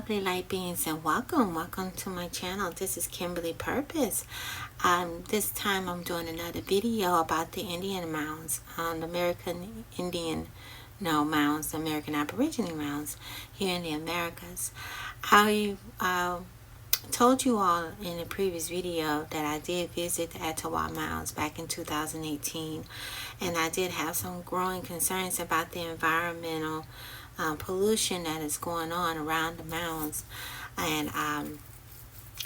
lovely light beings, and welcome to my channel. This is Kimberly Purpoz. This time I'm doing another video about the Indian mounds, the American Indian mounds, the American Aborigine mounds here in the Americas. I told you all in a previous video that I did visit the Etowah Mounds back in 2018, and I did have some growing concerns about the environmental pollution that is going on around the mounds. And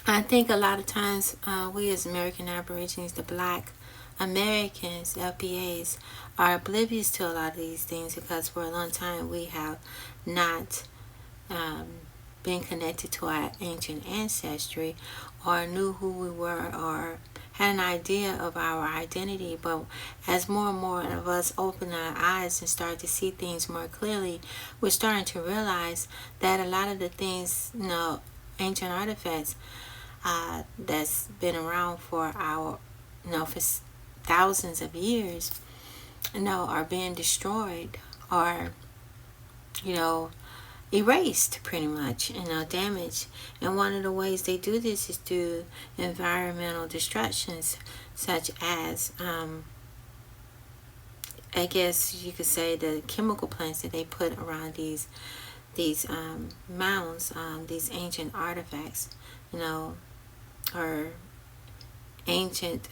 I think a lot of times we as American Aborigines, the Black Americans, FBAs, are oblivious to a lot of these things because for a long time we have not been connected to our ancient ancestry, or knew who we were, or had an idea of our identity. But as more and more of us open our eyes and start to see things more clearly, we're starting to realize that a lot of the things, ancient artifacts that's been around for our, for thousands of years, are being destroyed, or erased, pretty much, damaged. And one of the ways they do this is through environmental destructions, such as I guess you could say the chemical plants that they put around these mounds, these ancient artifacts, or ancient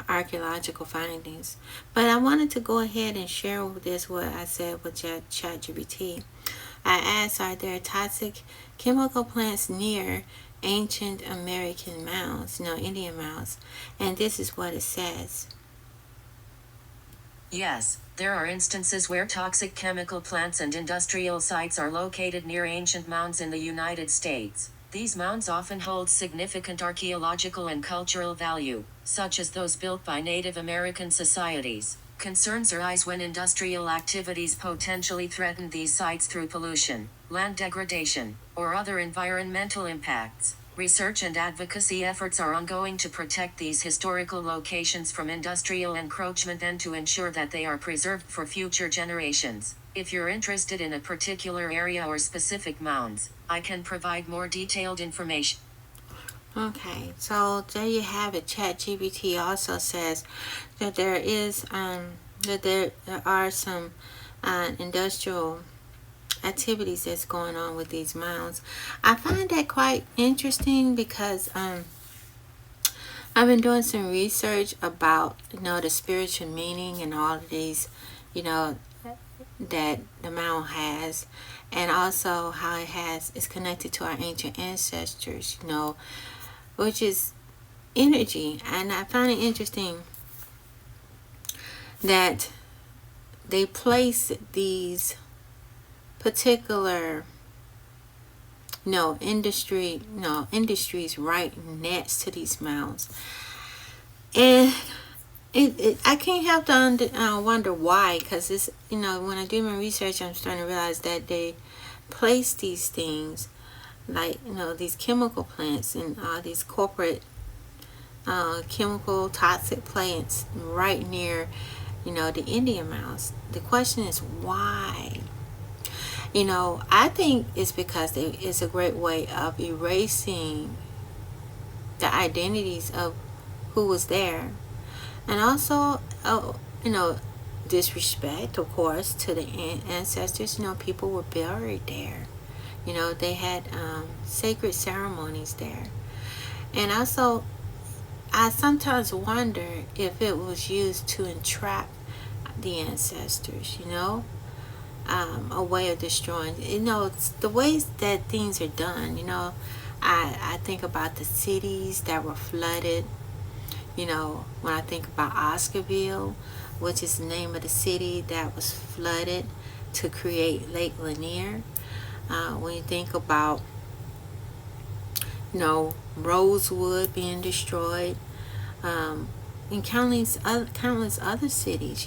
archaeological findings. But I wanted to go ahead and share with this what I said with ChatGPT. I asked, are there toxic chemical plants near ancient American mounds, Indian mounds? And this is what it says. Yes, there are instances where toxic chemical plants and industrial sites are located near ancient mounds in the United States. These mounds often hold significant archaeological and cultural value, such as those built by Native American societies. Concerns arise when industrial activities potentially threaten these sites through pollution, land degradation, or other environmental impacts. Research and advocacy efforts are ongoing to protect these historical locations from industrial encroachment and to ensure that they are preserved for future generations. If you're interested in a particular area or specific mounds, I can provide more detailed information. Okay, so there you have it. ChatGPT also says that there are some industrial activities that's going on with these mounds. I find that quite interesting because I've been doing some research about the spiritual meaning and all of these that the mound has, and also how it's connected to our ancient ancestors, which is energy. And I find it interesting that they place these particular industries right next to these mounds, and I can't help to wonder why, because it's when I do my research, I'm starting to realize that they place these things like these chemical plants and these corporate chemical toxic plants right near the Indian mounds. The question is why. I think it's because it's a great way of erasing the identities of who was there, and also disrespect, of course, to the ancestors. People were buried there. They had sacred ceremonies there. And also, I sometimes wonder if it was used to entrap the ancestors, a way of destroying. It's the ways that things are done. I think about the cities that were flooded. When I think about Oscarville, which is the name of the city that was flooded to create Lake Lanier. When you think about Rosewood being destroyed, and countless other cities,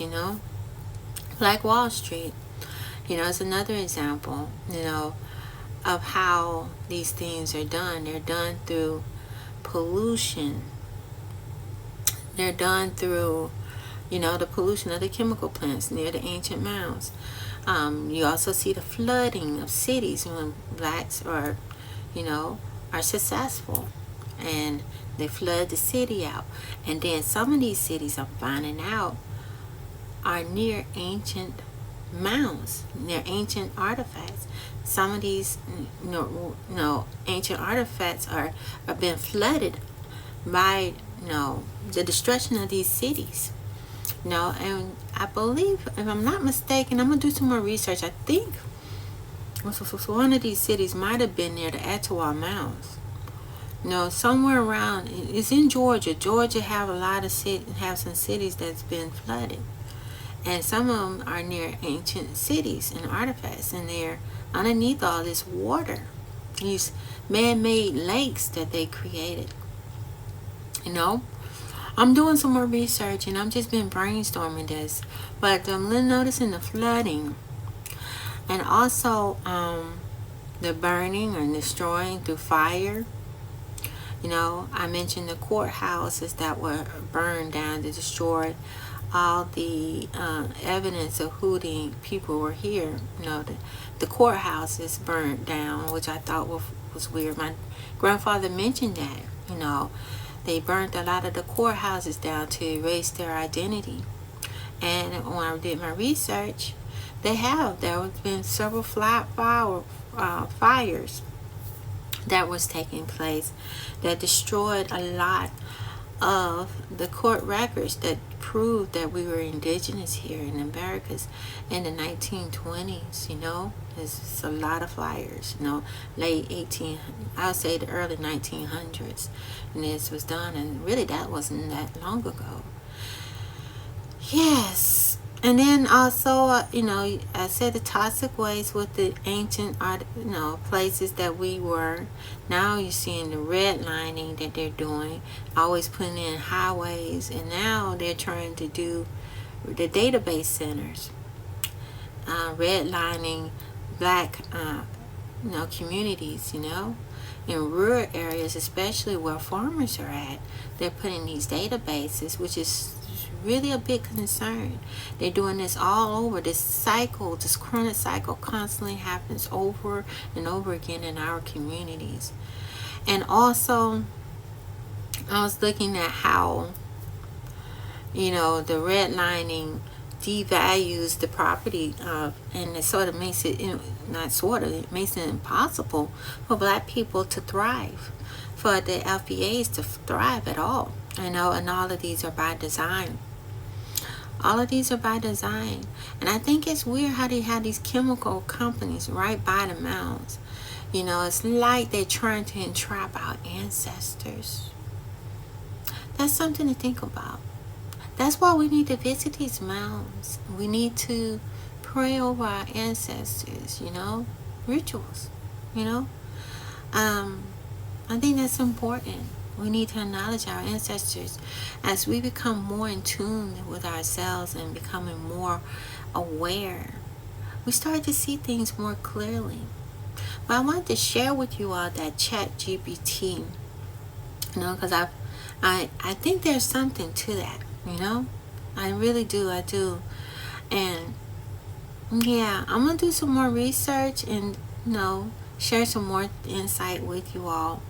like Wall Street, is another example, of how these things are done. They're done through pollution. They're done through The pollution of the chemical plants near the ancient mounds. You also see the flooding of cities when blacks are successful, and they flood the city out. And then some of these cities, I'm finding out, are near ancient mounds, near ancient artifacts. Some of these ancient artifacts are being flooded by the destruction of these cities. And I believe, if I'm not mistaken, I'm gonna do some more research. I think one of these cities might have been near the Etowah Mounds. Somewhere around. It's in Georgia. Georgia have a lot of some cities that's been flooded, and some of them are near ancient cities and artifacts, and they're underneath all this water, these man-made lakes that they created. I'm doing some more research, and I'm just been brainstorming this, but I'm noticing the flooding, and also the burning and destroying through fire. I mentioned the courthouses that were burned down, to destroy all the evidence of who the people were here. The courthouses burned down, which I thought was weird. My grandfather mentioned that. They burnt a lot of the courthouses down to erase their identity. And when I did my research, there have been several fires that was taking place that destroyed a lot of the court records that proved that we were indigenous here in the Americas in the 1920s. There's a lot of fires, late I would say the early 1900s, and this was done, and really that wasn't that long ago. Yes. And then also, I said the toxic waste with the ancient, places that we were. Now you're seeing the redlining that they're doing, always putting in highways, and now they're trying to do the database centers, redlining black, communities, in rural areas, especially where farmers are at. They're putting these databases, which is really a big concern. They're doing this all over. This chronic cycle constantly happens over and over again in our communities. And also, I was looking at how, the redlining devalues the property and it sort of makes it, it makes it impossible for black people to thrive, for the FBAs to thrive at all. And all of these are by design. All of these are by design. And I think it's weird how they have these chemical companies right by the mounds. It's like they're trying to entrap our ancestors. That's something to think about. That's why we need to visit these mounds. We need to pray over our ancestors, rituals, I think that's important. We need to acknowledge our ancestors as we become more in tune with ourselves and becoming more aware. We start to see things more clearly. But I wanted to share with you all that ChatGPT, because I think there's something to that, I really do. I do. And yeah, I'm going to do some more research and, share some more insight with you all.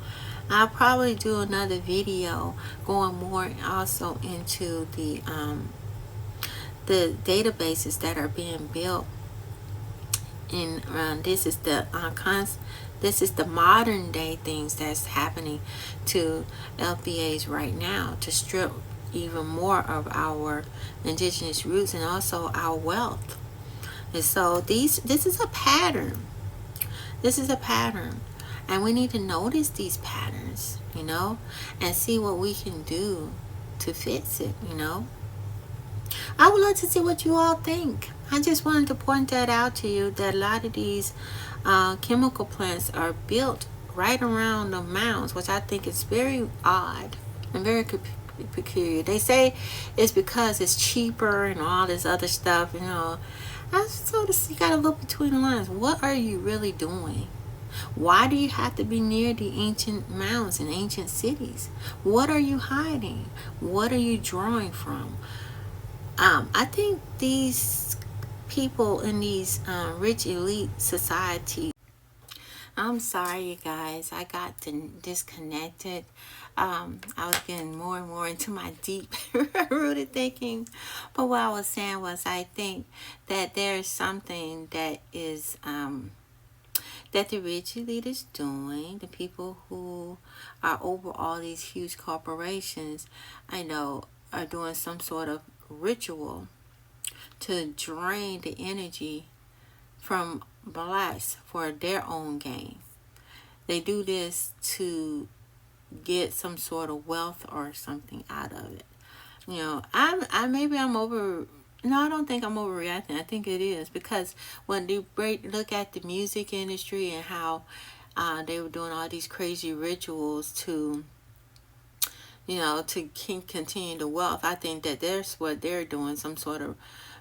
I'll probably do another video going more also into the databases that are being built. And this is the modern day things that's happening to LBAs right now, to strip even more of our indigenous roots and also our wealth. And so this is a pattern. This is a pattern. And we need to notice these patterns, and see what we can do to fix it, I would like to see what you all think. I just wanted to point that out to you, that a lot of these chemical plants are built right around the mounds, which I think is very odd and very peculiar. They say it's because it's cheaper and all this other stuff, I sort of you gotta look between the lines. What are you really doing? Why do you have to be near the ancient mounds and ancient cities? What are you hiding? What are you drawing from? I think these people in these rich elite society. I'm sorry, you guys. I got disconnected. I was getting more and more into my deep rooted thinking. But what I was saying was, I think that there's something that is that the rich elite is doing. The people who are over all these huge corporations, I know, are doing some sort of ritual to drain the energy from blacks for their own gain. They do this to get some sort of wealth or something out of it. You know, I maybe I'm over. No, I don't think I'm overreacting. I think it is because when you look at the music industry and how they were doing all these crazy rituals to, you know, to continue the wealth. I think that that's what they're doing, some sort of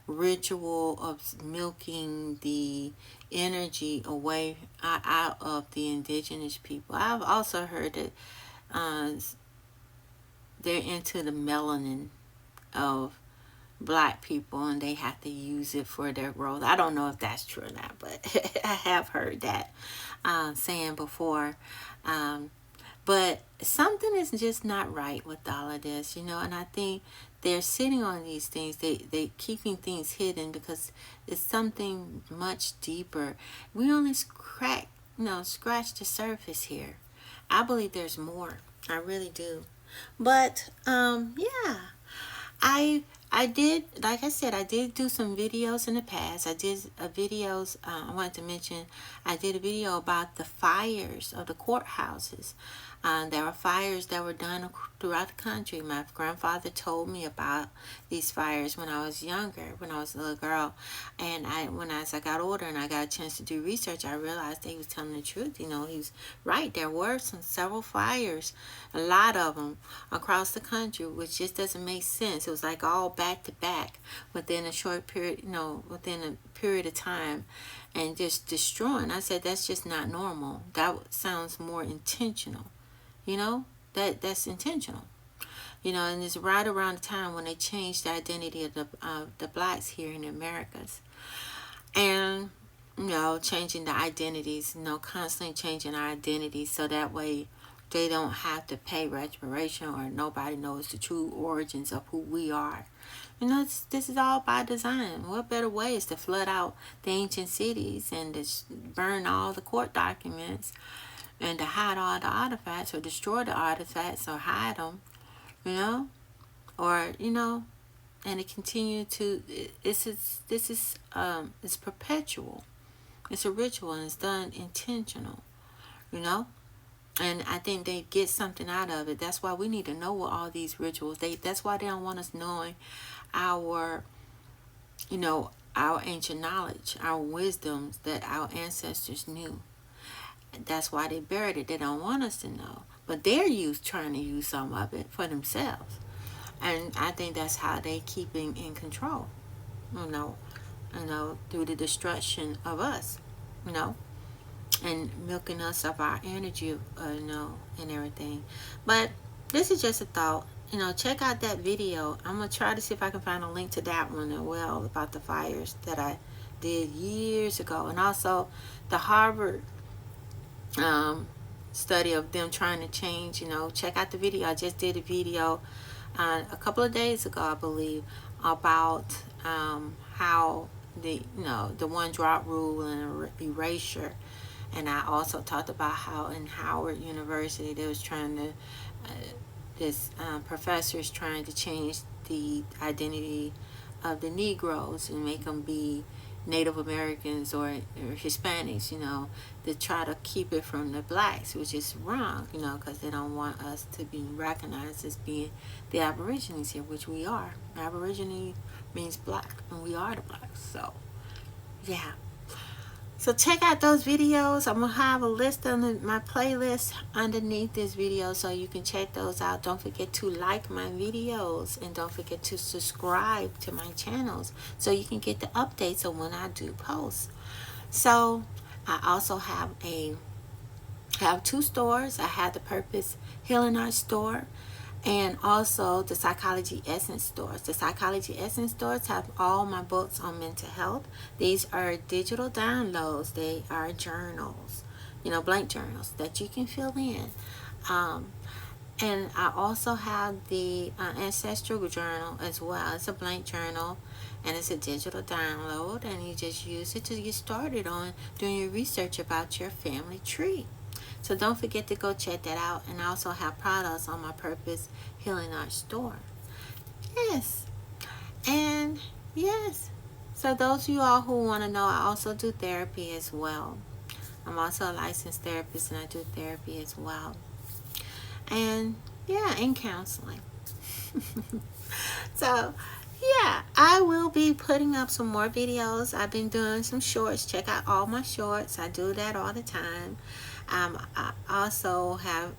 ritual of milking the energy away out of the indigenous people. I've also heard that uh, they're into the melanin of black people and they have to use it for their growth. I don't know if that's true or not, but I have heard that saying before. Um, but something is just not right with all of this, you know, and I think they're sitting on these things. They keeping things hidden because it's something much deeper. We only scratch the surface here. I believe there's more. I really do. But yeah. I did, like I said, I did do some videos in the past. I did videos, I wanted to mention, I did a video about the fires of the courthouses. There were fires that were done throughout the country. My grandfather told me about these fires when I was younger, when I was a little girl. And as I got older and I got a chance to do research, I realized that he was telling the truth. You know, he was right. There were several fires, a lot of them across the country, which just doesn't make sense. It was like all back to back within a short period, within a period of time, and just destroying. I said, that's just not normal. That sounds more intentional. You know, that's intentional. You know, and it's right around the time when they changed the identity of the blacks here in the Americas. And, changing the identities, constantly changing our identities so that way they don't have to pay reparation or nobody knows the true origins of who we are. This is all by design. What better way is to flood out the ancient cities and to burn all the court documents and to hide all the artifacts or destroy the artifacts or hide them, and to continue to, it's perpetual. It's a ritual and it's done intentional, and I think they get something out of it. That's why we need to know what all these rituals, that's why they don't want us knowing our ancient knowledge, our wisdoms that our ancestors knew. That's why they buried it. They don't want us to know. But they're trying to use some of it for themselves. And I think that's how they keeping in control. Through the destruction of us, and milking us of our energy, and everything. But this is just a thought. Check out that video. I'm going to try to see if I can find a link to that one as well, about the fires that I did years ago. And also the Harvard study of them trying to change. Check out the video. I just did a video a couple of days ago, I believe, about how the one drop rule and erasure. And I also talked about how in Howard University they was trying to this professor is trying to change the identity of the Negroes and make them be Native Americans or Hispanics, to try to keep it from the blacks, which is wrong, because they don't want us to be recognized as being the Aborigines here, which we are. Aborigine means black, and we are the blacks. So, yeah. So check out those videos. I'm going to have a list on my playlist underneath this video so you can check those out. Don't forget to like my videos and don't forget to subscribe to my channels so you can get the updates of when I do post. So I also have two stores. I have the Purpoz Healing Art store And also the Psychology Essence stores. The Psychology Essence stores have all my books on mental health. These are digital downloads. They are journals, blank journals that you can fill in. Um, and I also have the Ancestral Journal as well. It's a blank journal and it's a digital download, and you just use it to get started on doing your research about your family tree. So don't forget to go check that out. And I also have products on my Purpoz Healing Art store. Yes. And yes. So those of you all who want to know, I also do therapy as well. I'm also a licensed therapist and I do therapy as well. And yeah, and counseling. So yeah, I will be putting up some more videos. I've been doing some shorts. Check out all my shorts. I do that all the time. I also have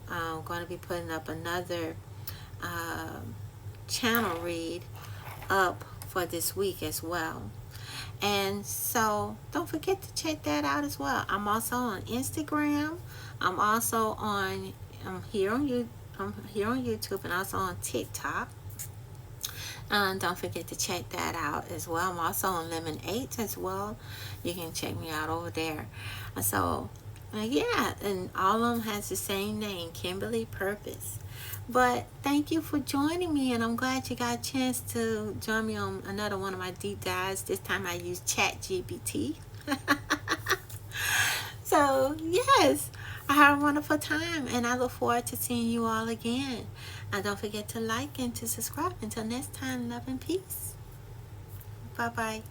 going to be putting up another channel read up for this week as well. And so don't forget to check that out as well. I'm also on Instagram. I'm also on I'm here on YouTube and also on TikTok. Don't forget to check that out as well. I'm also on Lemon 8 as well. You can check me out over there. So yeah, and all of them has the same name, Kimberly Purpoz. But thank you for joining me, and I'm glad you got a chance to join me on another one of my deep dives. This time I use ChatGPT. So yes, I had a wonderful time, and I look forward to seeing you all again. And don't forget to like and to subscribe. Until next time, love and peace. Bye bye.